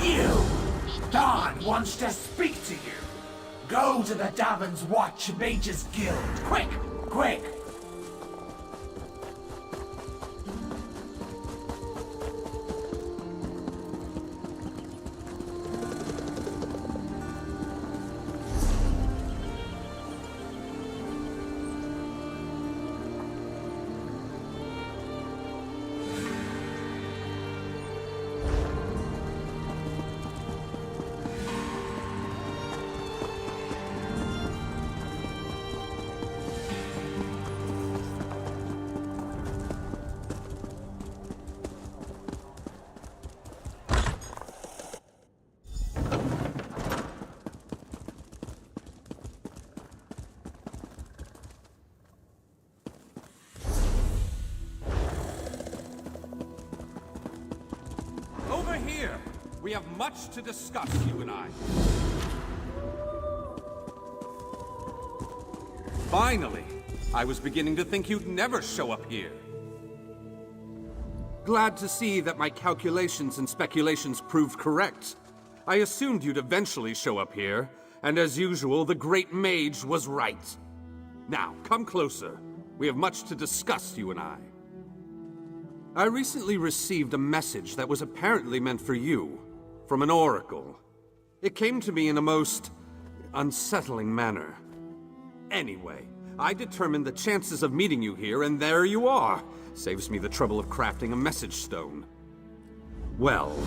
You! Dawn wants to speak to you! Go to the Davon's Watch Mages Guild! Quick! Quick! Here! We have much to discuss, you and I. Finally! I was beginning to think you'd never show up here. Glad to see that my calculations and speculations proved correct. I assumed you'd eventually show up here, and as usual, the great mage was right. Now, come closer. We have much to discuss, you and I. I recently received a message that was apparently meant for you, from an oracle. It came to me in a most unsettling manner. Anyway, I determined the chances of meeting you here, and there you are. Saves me the trouble of crafting a message stone. Well,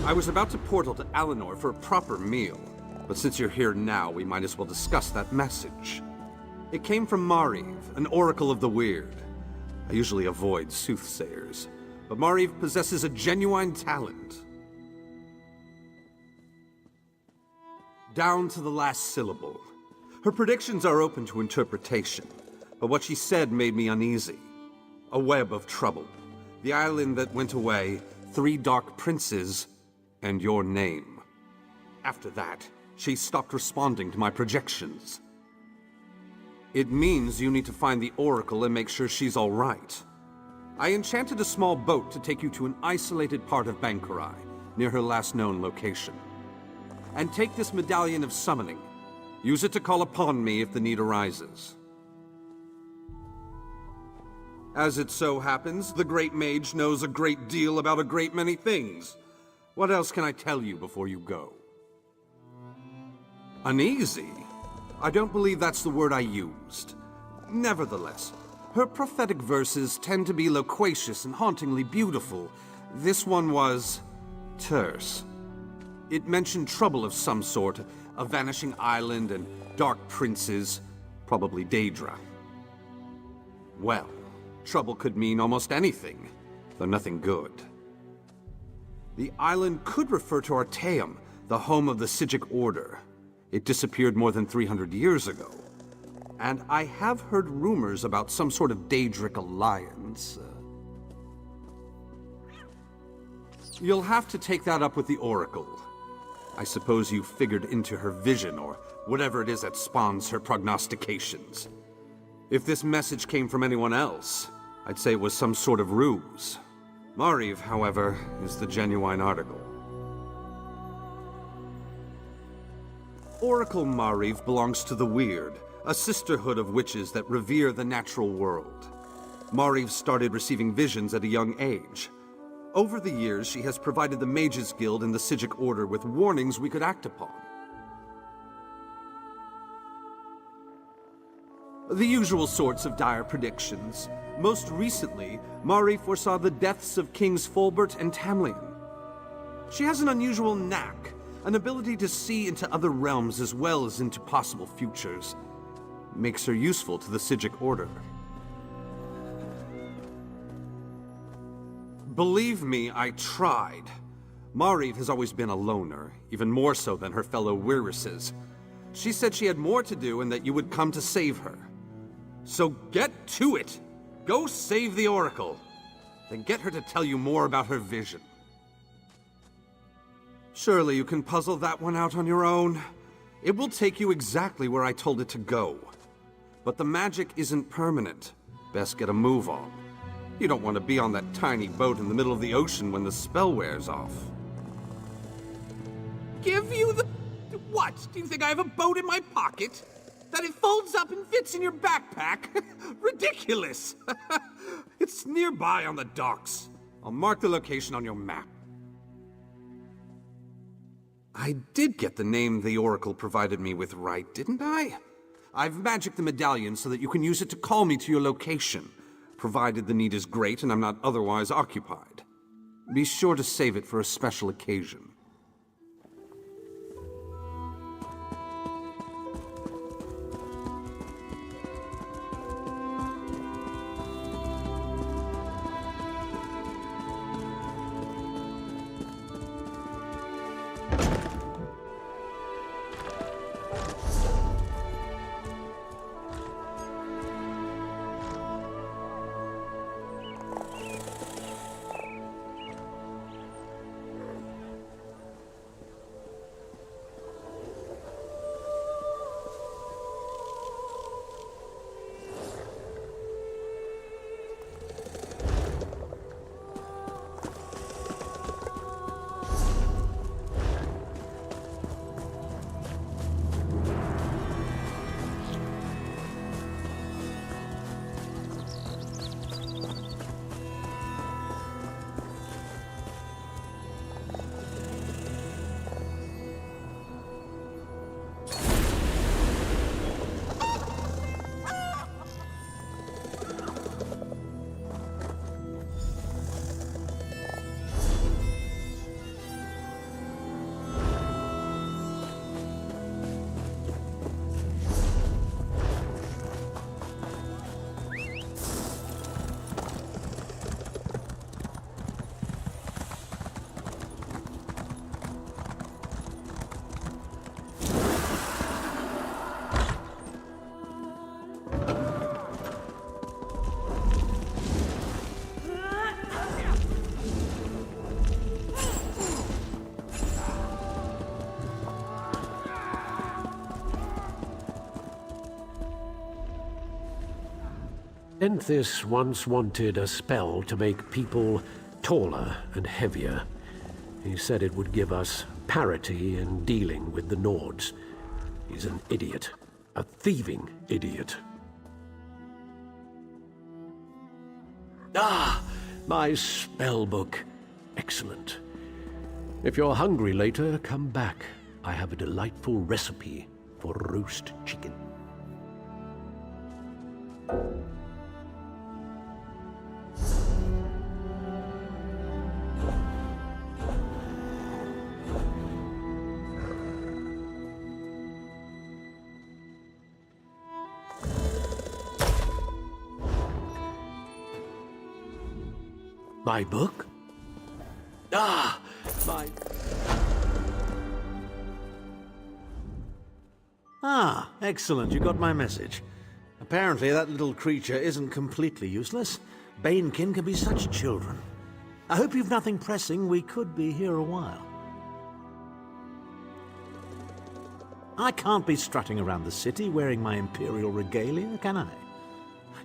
I was about to portal to Alinor for a proper meal, but since you're here now, we might as well discuss that message. It came from Mariv, an oracle of the weird. I usually avoid soothsayers, but Mariv possesses a genuine talent. Down to the last syllable. Her predictions are open to interpretation, but what she said made me uneasy. A web of trouble. The island that went away, 3 dark princes, and your name. After that, she stopped responding to my projections. It means you need to find the oracle and make sure she's all right. I enchanted a small boat to take you to an isolated part of Bankarai, near her last known location. And take this medallion of summoning. Use it to call upon me if the need arises. As it so happens, the great mage knows a great deal about a great many things. What else can I tell you before you go? Uneasy? I don't believe that's the word I used. Nevertheless, her prophetic verses tend to be loquacious and hauntingly beautiful. This one was terse. It mentioned trouble of some sort, a vanishing island and dark princes, probably Daedra. Well, trouble could mean almost anything, though nothing good. The island could refer to Artaeum, the home of the Sigic Order. It disappeared more than 300 years ago. And I have heard rumors about some sort of Daedric alliance. You'll have to take that up with the Oracle. I suppose you figured into her vision, or whatever it is that spawns her prognostications. If this message came from anyone else, I'd say it was some sort of ruse. Mariv, however, is the genuine article. Oracle Mariv belongs to the Weird, a sisterhood of witches that revere the natural world. Mariv started receiving visions at a young age. Over the years, she has provided the Mages Guild and the Sigic Order with warnings we could act upon. The usual sorts of dire predictions. Most recently, Mariv foresaw the deaths of Kings Fulbert and Tamriel. She has an unusual knack, an ability to see into other realms as well as into possible futures. Makes her useful to the Sigic Order. Believe me, I tried. Mariv has always been a loner, even more so than her fellow Wirises. She said she had more to do and that you would come to save her. So get to it! Go save the Oracle! Then get her to tell you more about her vision. Surely you can puzzle that one out on your own. It will take you exactly where I told it to go. But the magic isn't permanent. Best get a move on. You don't want to be on that tiny boat in the middle of the ocean when the spell wears off. Give you the... What? Do you think I have a boat in my pocket? That it folds up and fits in your backpack? Ridiculous! It's nearby on the docks. I'll mark the location on your map. I did get the name the Oracle provided me with right, didn't I? I've magicked the medallion so that you can use it to call me to your location, provided the need is great and I'm not otherwise occupied. Be sure to save it for a special occasion. Enthis once wanted a spell to make people taller and heavier. He said it would give us parity in dealing with the Nords. He's an idiot. A thieving idiot. Ah! My spell book. Excellent. If you're hungry later, come back. I have a delightful recipe for roast chicken. My book? Ah! My... Ah, excellent. You got my message. Apparently that little creature isn't completely useless. Banekin can be such children. I hope you've nothing pressing. We could be here a while. I can't be strutting around the city wearing my imperial regalia, can I?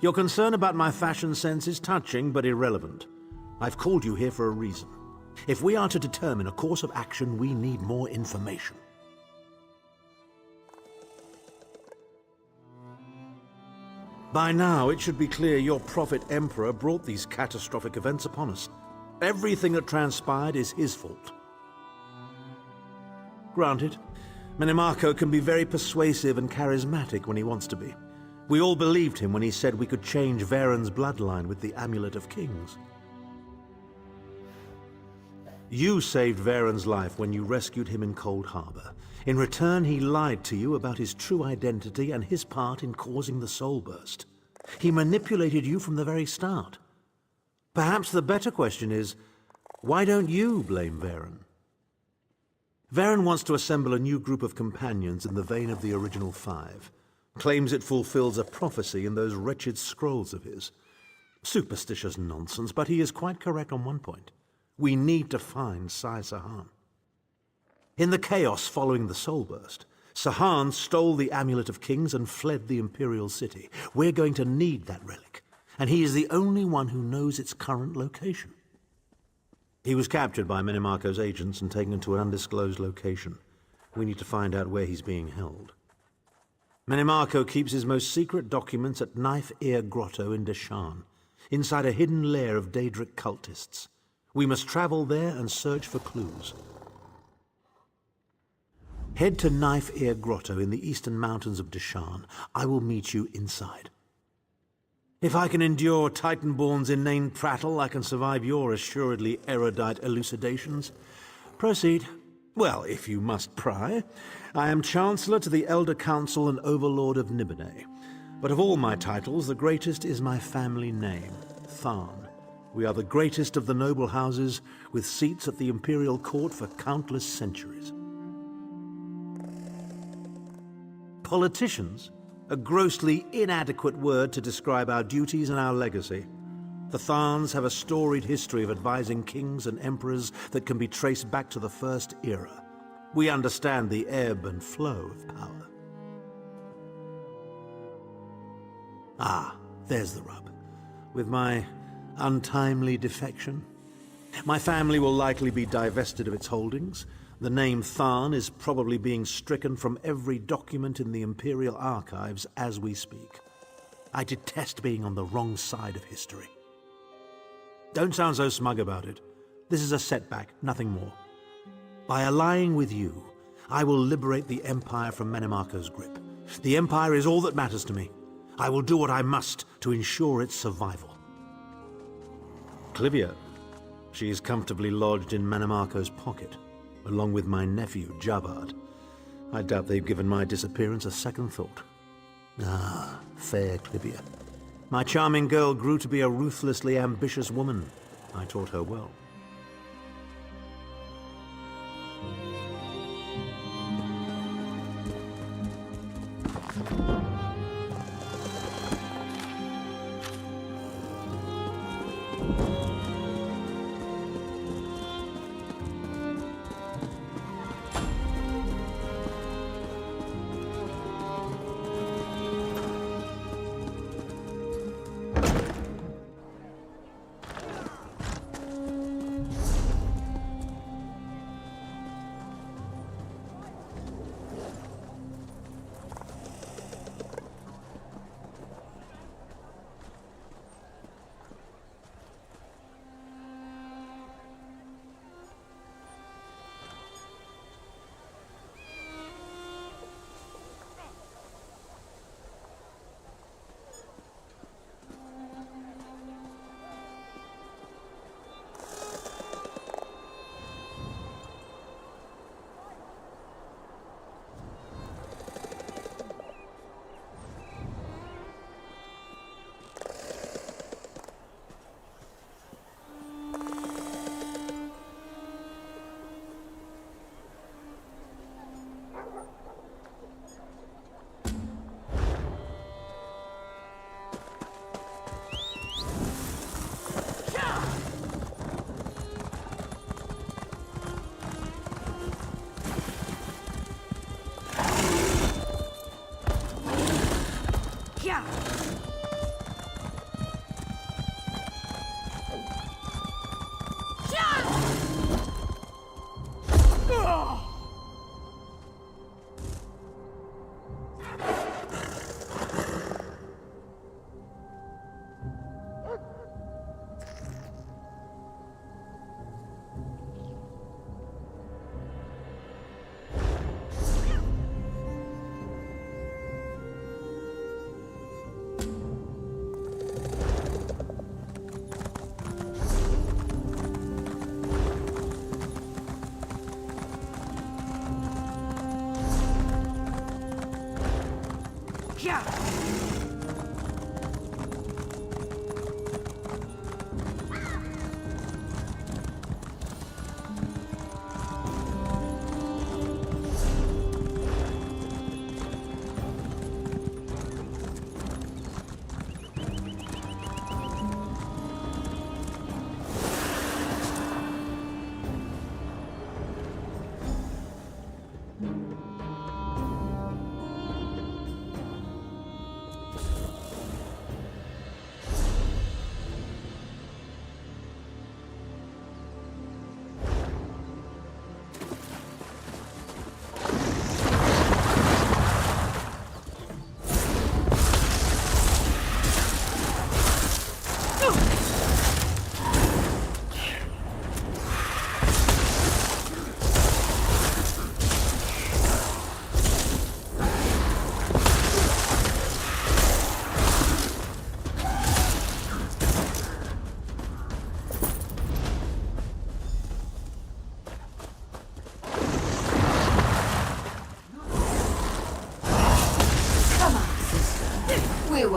Your concern about my fashion sense is touching but irrelevant. I've called you here for a reason. If we are to determine a course of action, we need more information. By now, it should be clear your prophet Emperor brought these catastrophic events upon us. Everything that transpired is his fault. Granted, Minimarco can be very persuasive and charismatic when he wants to be. We all believed him when he said we could change Varen's bloodline with the Amulet of Kings. You saved Varen's life when you rescued him in Cold Harbor. In return, he lied to you about his true identity and his part in causing the Soul Burst. He manipulated you from the very start. Perhaps the better question is, why don't you blame Varen? Varen wants to assemble a new group of companions in the vein of the original five. Claims it fulfills a prophecy in those wretched scrolls of his. Superstitious nonsense, but he is quite correct on one point. We need to find Sai Sahan. In the chaos following the Soul Burst, Sahan stole the Amulet of Kings and fled the Imperial City. We're going to need that relic, and he is the only one who knows its current location. He was captured by Menimarco's agents and taken to an undisclosed location. We need to find out where he's being held. Menimarco keeps his most secret documents at Knife Ear Grotto in Deshan, inside a hidden lair of Daedric cultists. We must travel there and search for clues. Head to Knife Ear Grotto in the eastern mountains of Deshan. I will meet you inside. If I can endure Titanborn's inane prattle, I can survive your assuredly erudite elucidations. Proceed. Well, if you must pry. I am Chancellor to the Elder Council and Overlord of Nibene. But of all my titles, the greatest is my family name, Tharn. We are the greatest of the noble houses, with seats at the Imperial Court for countless centuries. Politicians? A grossly inadequate word to describe our duties and our legacy. The Tharns have a storied history of advising kings and emperors that can be traced back to the First Era. We understand the ebb and flow of power. Ah, there's the rub. With my untimely defection, my family will likely be divested of its holdings. The name Tharn is probably being stricken from every document in the Imperial archives as we speak. I detest being on the wrong side of history. Don't sound so smug about it. This is a setback, nothing more. By allying with you, I will liberate the Empire from Menimarco's grip. The Empire is all that matters to me. I will do what I must to ensure its survival. Clivia. She is comfortably lodged in Menimarco's pocket, along with my nephew, Javad. I doubt they've given my disappearance a second thought. Ah, fair Clivia. My charming girl grew to be a ruthlessly ambitious woman. I taught her well.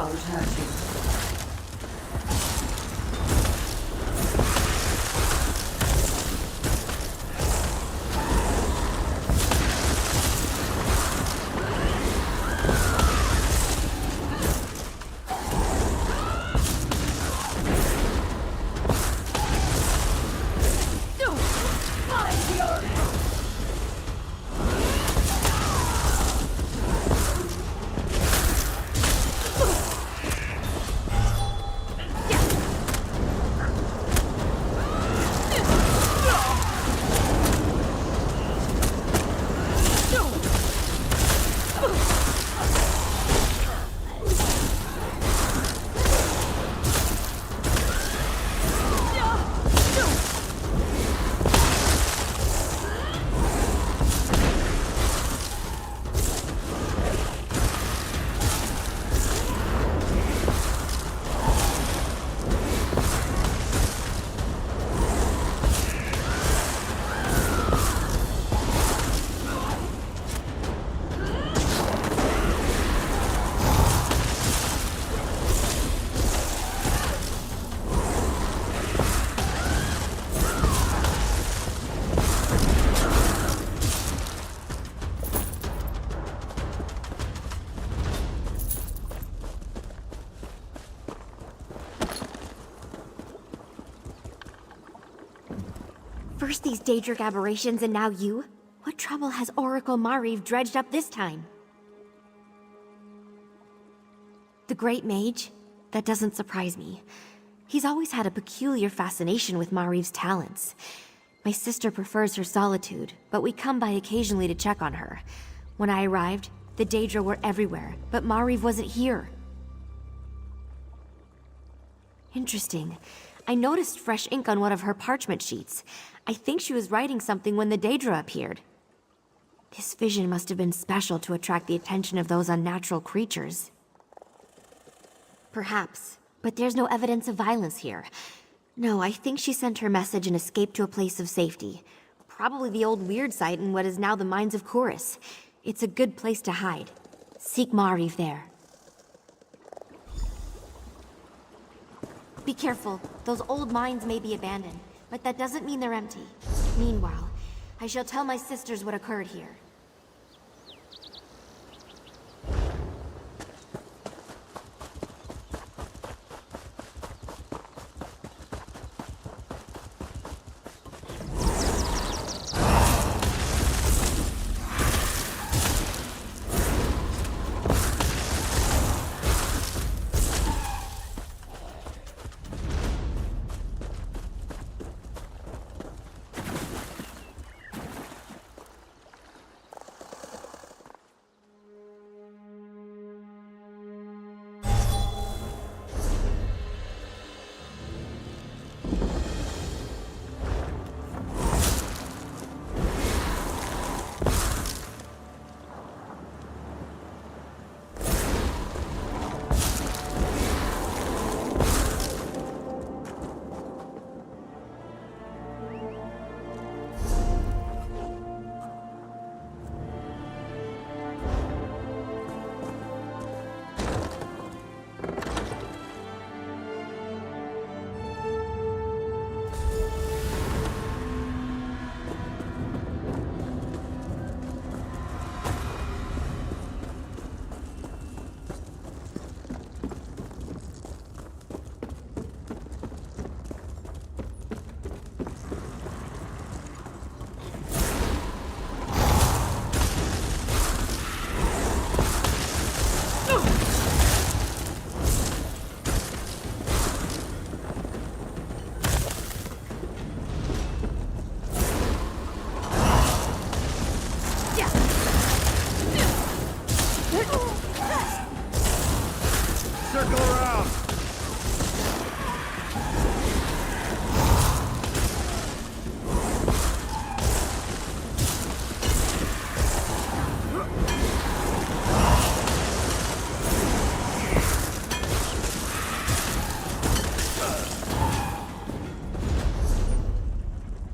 won't hurt you. First these Daedric aberrations and now you? What trouble has Oracle Mariv dredged up this time? The Great Mage? That doesn't surprise me. He's always had a peculiar fascination with Mariv's talents. My sister prefers her solitude, but we come by occasionally to check on her. When I arrived, the Daedra were everywhere, but Mariv wasn't here. Interesting. I noticed fresh ink on one of her parchment sheets. I think she was writing something when the Daedra appeared. This vision must have been special to attract the attention of those unnatural creatures. Perhaps, but there's no evidence of violence here. No, I think she sent her message and escaped to a place of safety. Probably the old weird site in what is now the Mines of Chorus. It's a good place to hide. Seek Mariv there. Be careful. Those old mines may be abandoned, but that doesn't mean they're empty. Meanwhile, I shall tell my sisters what occurred here.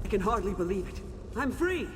I can hardly believe it. I'm free!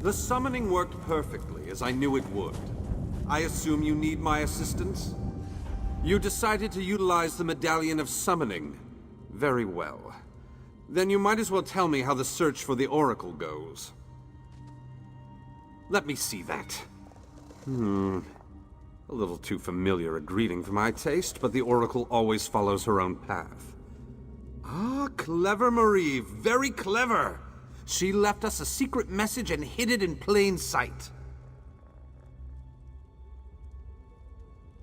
The summoning worked perfectly, as I knew it would. I assume you need my assistance? You decided to utilize the Medallion of Summoning. Very well. Then you might as well tell me how the search for the Oracle goes. Let me see that. A little too familiar a greeting for my taste, but the Oracle always follows her own path. Ah, clever Marie, very clever! She left us a secret message and hid it in plain sight.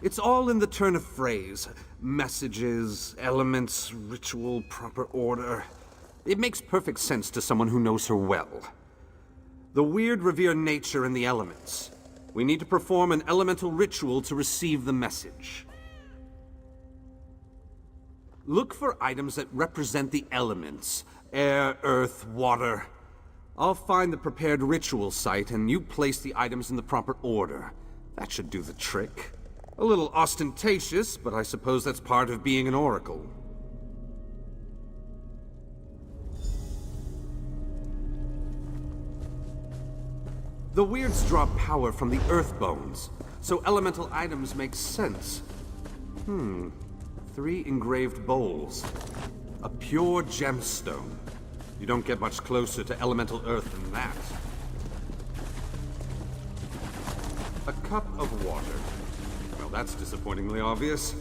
It's all in the turn of phrase. Messages, elements, ritual, proper order. It makes perfect sense to someone who knows her well. The weird revere nature and the elements. We need to perform an elemental ritual to receive the message. Look for items that represent the elements. Air, earth, water. I'll find the prepared ritual site and you place the items in the proper order. That should do the trick. A little ostentatious, but I suppose that's part of being an oracle. The weirds draw power from the earth bones, so elemental items make sense. 3 engraved bowls. A pure gemstone. You don't get much closer to elemental earth than that. A cup of water. Well, that's disappointingly obvious.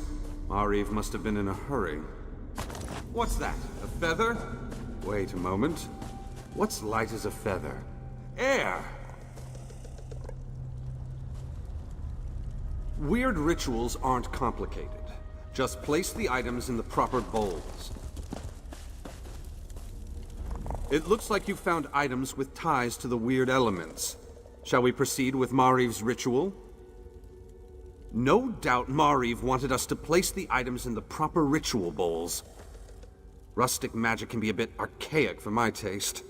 Mariv must have been in a hurry. What's that? A feather? Wait a moment. What's light as a feather? Air! Weird rituals aren't complicated. Just place the items in the proper bowls. It looks like you found items with ties to the weird elements. Shall we proceed with Mariv's ritual? No doubt Mariv wanted us to place the items in the proper ritual bowls. Rustic magic can be a bit archaic for my taste.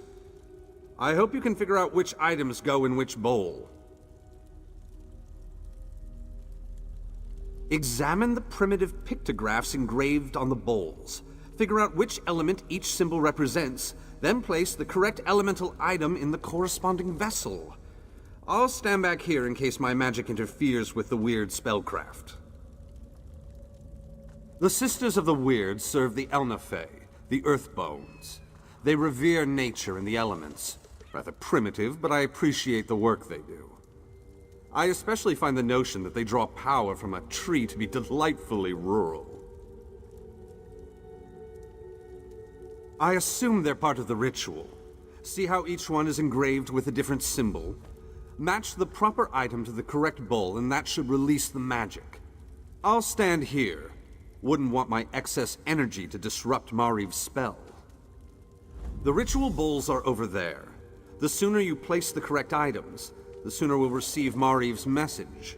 I hope you can figure out which items go in which bowl. Examine the primitive pictographs engraved on the bowls. Figure out which element each symbol represents, then place the correct elemental item in the corresponding vessel. I'll stand back here in case my magic interferes with the weird spellcraft. The Sisters of the Weird serve the Elnafe, the Earthbones. They revere nature and the elements. Rather primitive, but I appreciate the work they do. I especially find the notion that they draw power from a tree to be delightfully rural. I assume they're part of the ritual. See how each one is engraved with a different symbol? Match the proper item to the correct bowl, and that should release the magic. I'll stand here. Wouldn't want my excess energy to disrupt Mariv's spell. The ritual bowls are over there. The sooner you place the correct items, the sooner we'll receive Mariv's message.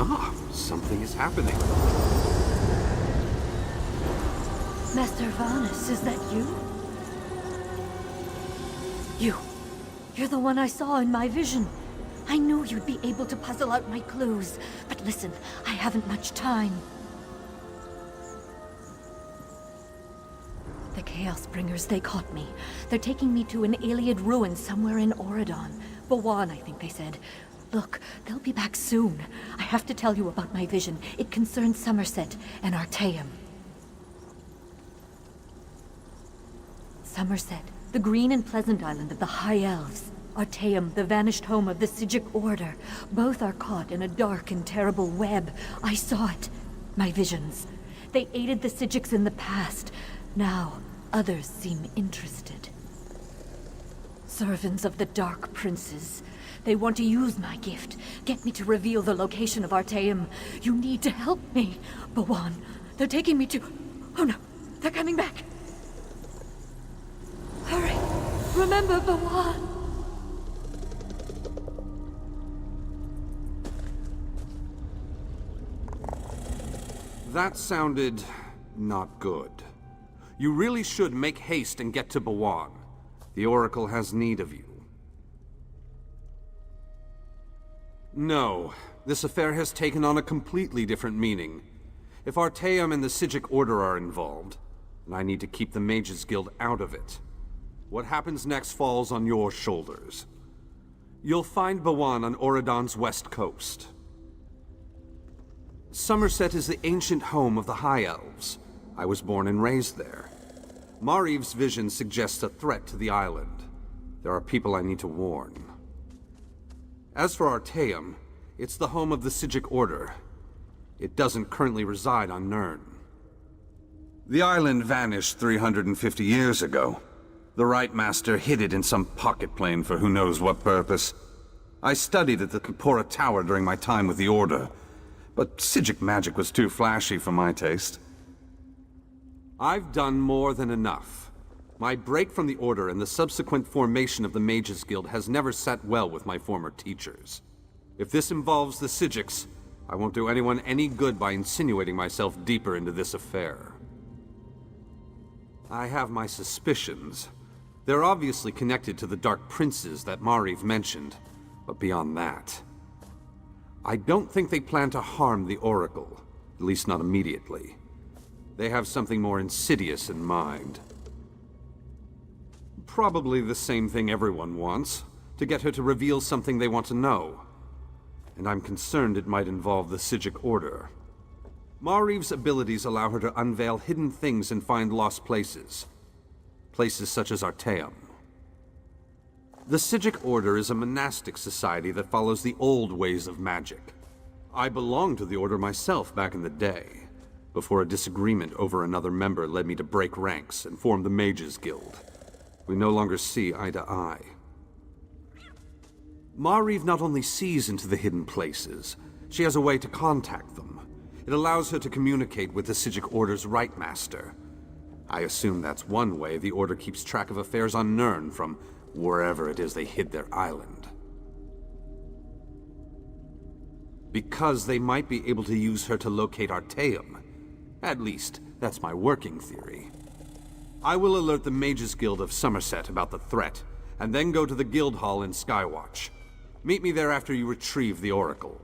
Ah, something is happening. Master Vanus, is that you? You're the one I saw in my vision. I knew you'd be able to puzzle out my clues. But listen, I haven't much time. The Chaos Bringers, they caught me. They're taking me to an Iliad ruin somewhere in Auradon. Bawan, I think they said. Look, they'll be back soon. I have to tell you about my vision. It concerns Somerset and Artaeum. Somerset, the green and pleasant island of the High Elves. Artaeum, the vanished home of the Sigic Order. Both are caught in a dark and terrible web. I saw it. My visions. They aided the Sigics in the past. Now, others seem interested. Servants of the Dark Princes. They want to use my gift, get me to reveal the location of Artaeum. You need to help me. Bawan, they're taking me to... Oh no, they're coming back. Remember Bawan. That sounded not good. You really should make haste and get to Bawan. The Oracle has need of you. No, this affair has taken on a completely different meaning. If Artaeum and the Psijic Order are involved, then I need to keep the Mages Guild out of it. What happens next falls on your shoulders. You'll find Bawan on Oridon's west coast. Somerset is the ancient home of the High Elves. I was born and raised there. Mariv's vision suggests a threat to the island. There are people I need to warn. As for Artaeum, it's the home of the Psijic Order. It doesn't currently reside on Nirn. The island vanished 350 years ago. The Right Master hid it in some pocket plane for who knows what purpose. I studied at the Kapora Tower during my time with the Order, but Psijic magic was too flashy for my taste. I've done more than enough. My break from the Order and the subsequent formation of the Mages Guild has never sat well with my former teachers. If this involves the Psijics, I won't do anyone any good by insinuating myself deeper into this affair. I have my suspicions. They're obviously connected to the Dark Princes that Mariv mentioned, but beyond that, I don't think they plan to harm the Oracle, at least not immediately. They have something more insidious in mind. Probably the same thing everyone wants, to get her to reveal something they want to know. And I'm concerned it might involve the Psijic Order. Mariv's abilities allow her to unveil hidden things and find lost places. Places such as Artaeum. The Psijic Order is a monastic society that follows the old ways of magic. I belonged to the Order myself back in the day, before a disagreement over another member led me to break ranks and form the Mages Guild. We no longer see eye to eye. Mariv not only sees into the hidden places, she has a way to contact them. It allows her to communicate with the Psijic Order's Right Master. I assume that's one way the Order keeps track of affairs on Nirn from wherever it is they hid their island. Because they might be able to use her to locate Artaeum. At least, that's my working theory. I will alert the Mages Guild of Somerset about the threat, and then go to the Guild Hall in Skywatch. Meet me there after you retrieve the Oracle.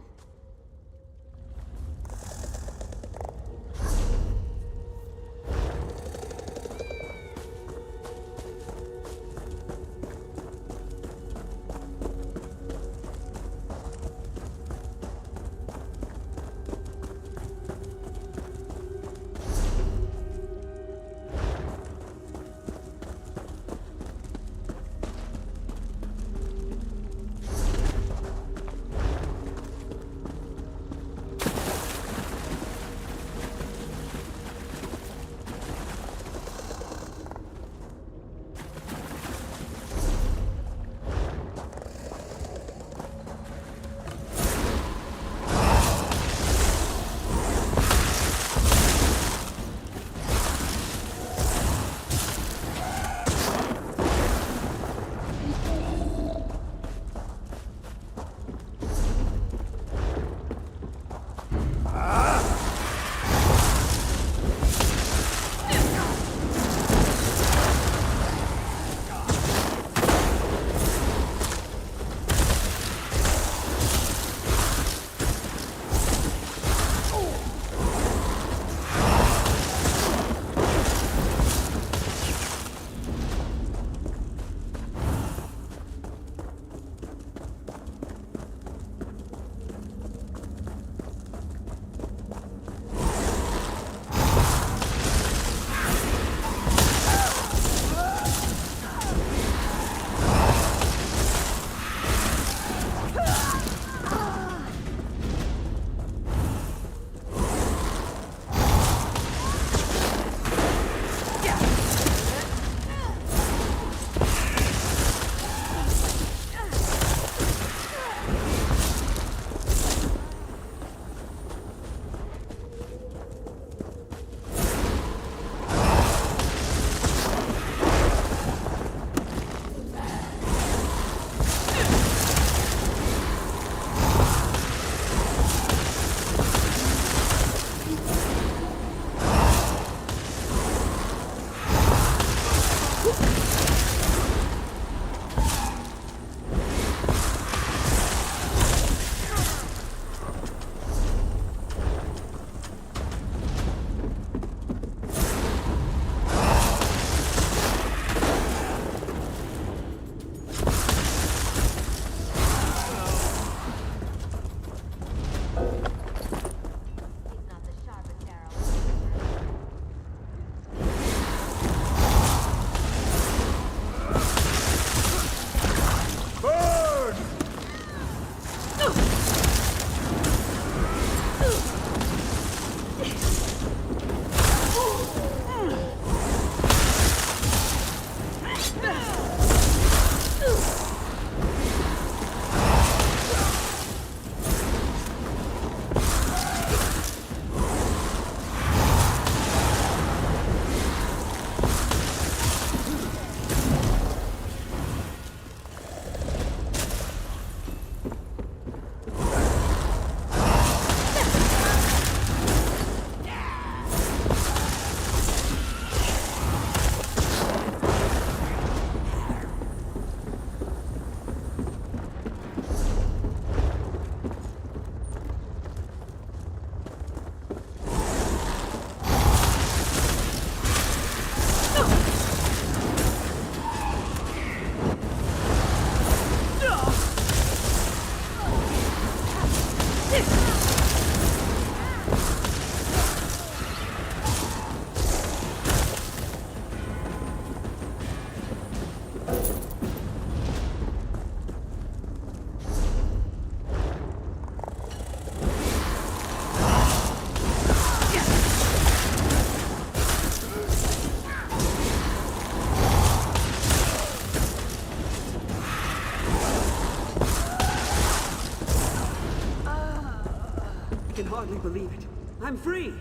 hardly believe it. I'm free!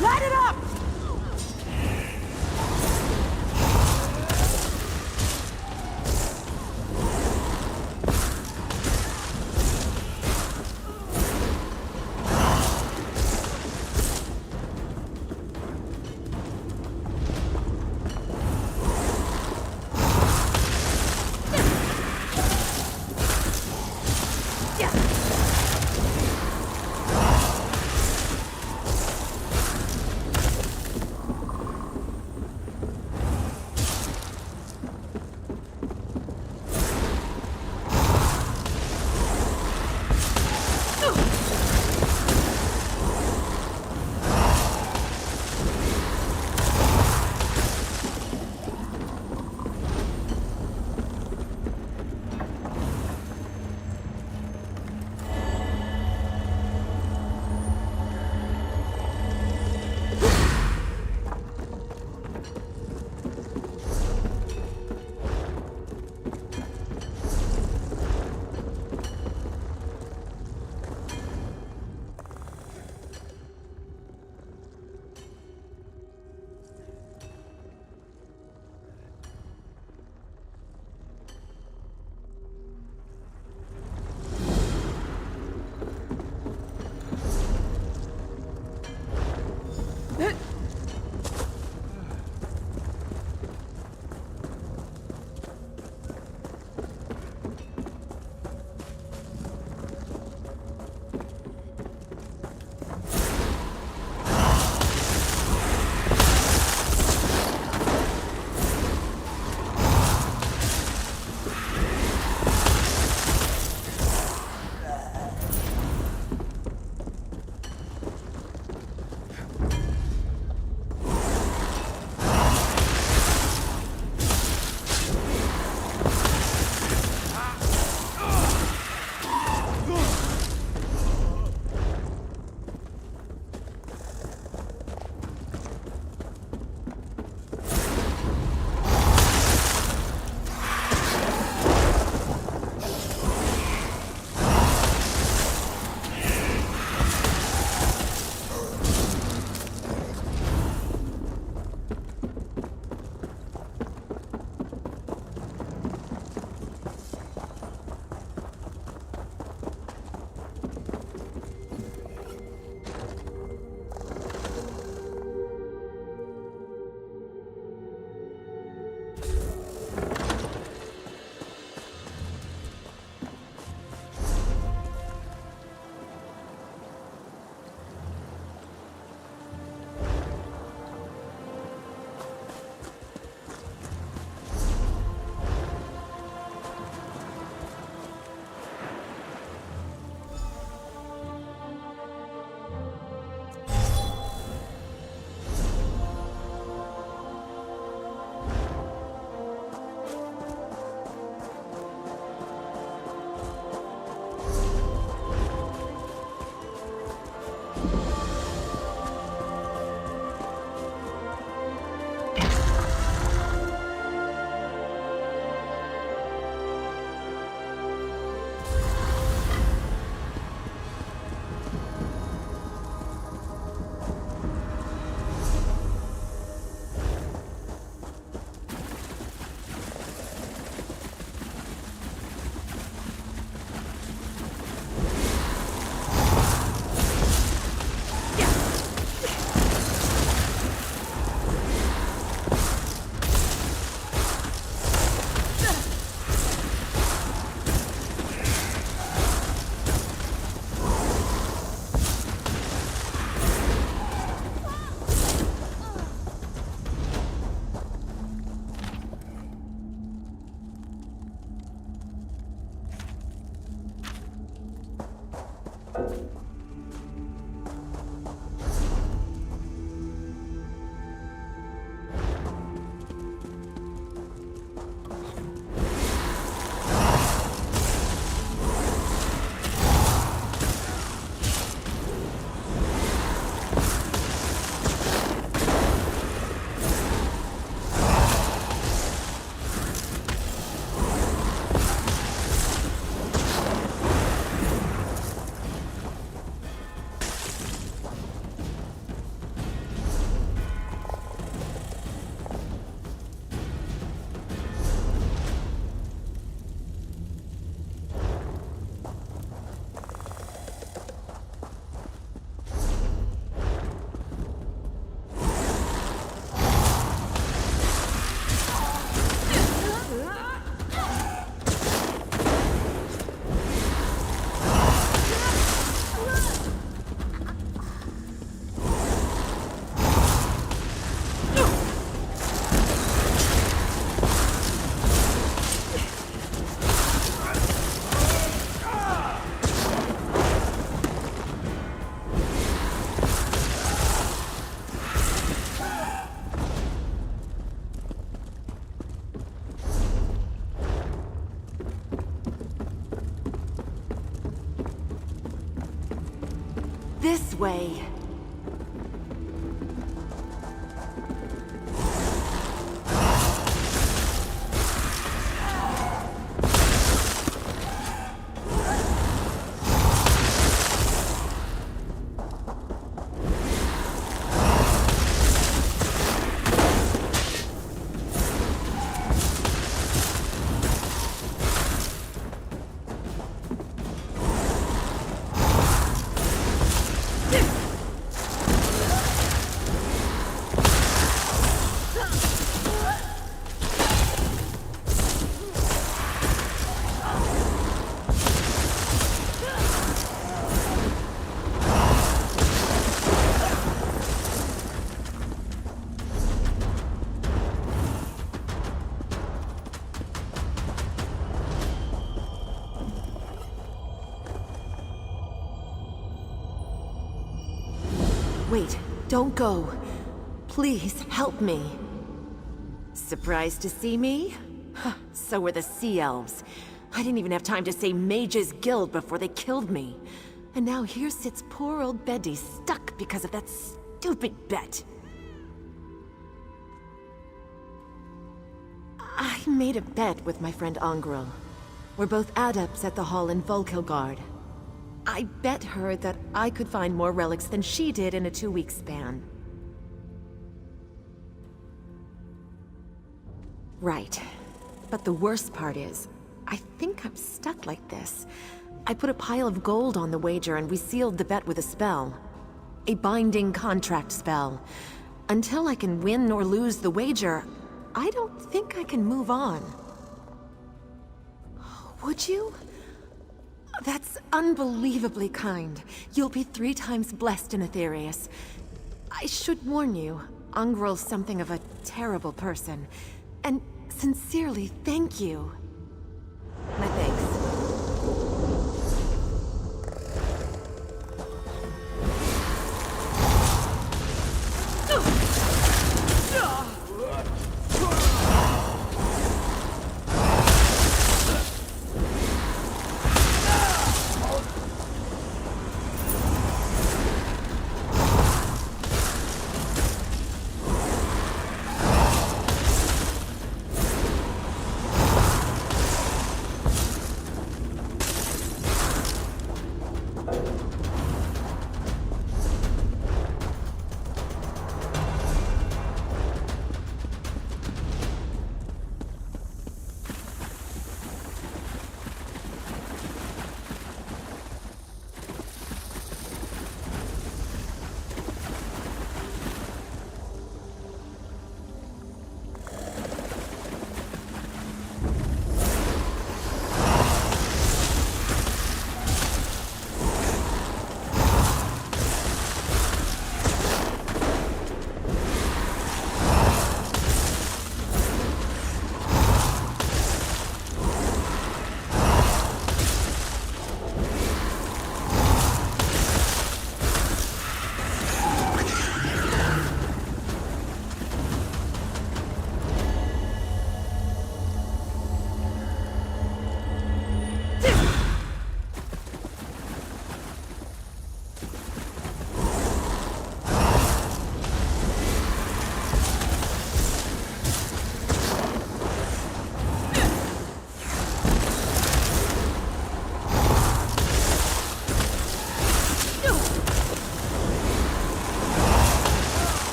Light it up! this way. Wait, don't go. Please, help me. Surprised to see me? Huh, so were the Sea Elves. I didn't even have time to say Mage's Guild before they killed me. And now here sits poor old Betty stuck because of that stupid bet. I made a bet with my friend Angrel. We're both adepts at the Hall in Volkilgard. I bet her that I could find more relics than she did in a 2-week span. Right. But the worst part is, I think I'm stuck like this. I put a pile of gold on the wager and we sealed the bet with a spell. A binding contract spell. Until I can win or lose the wager, I don't think I can move on. Would you? That's unbelievably kind. You'll be 3 times blessed in Aetherius. I should warn you, Angrel's something of a terrible person. And sincerely, thank you.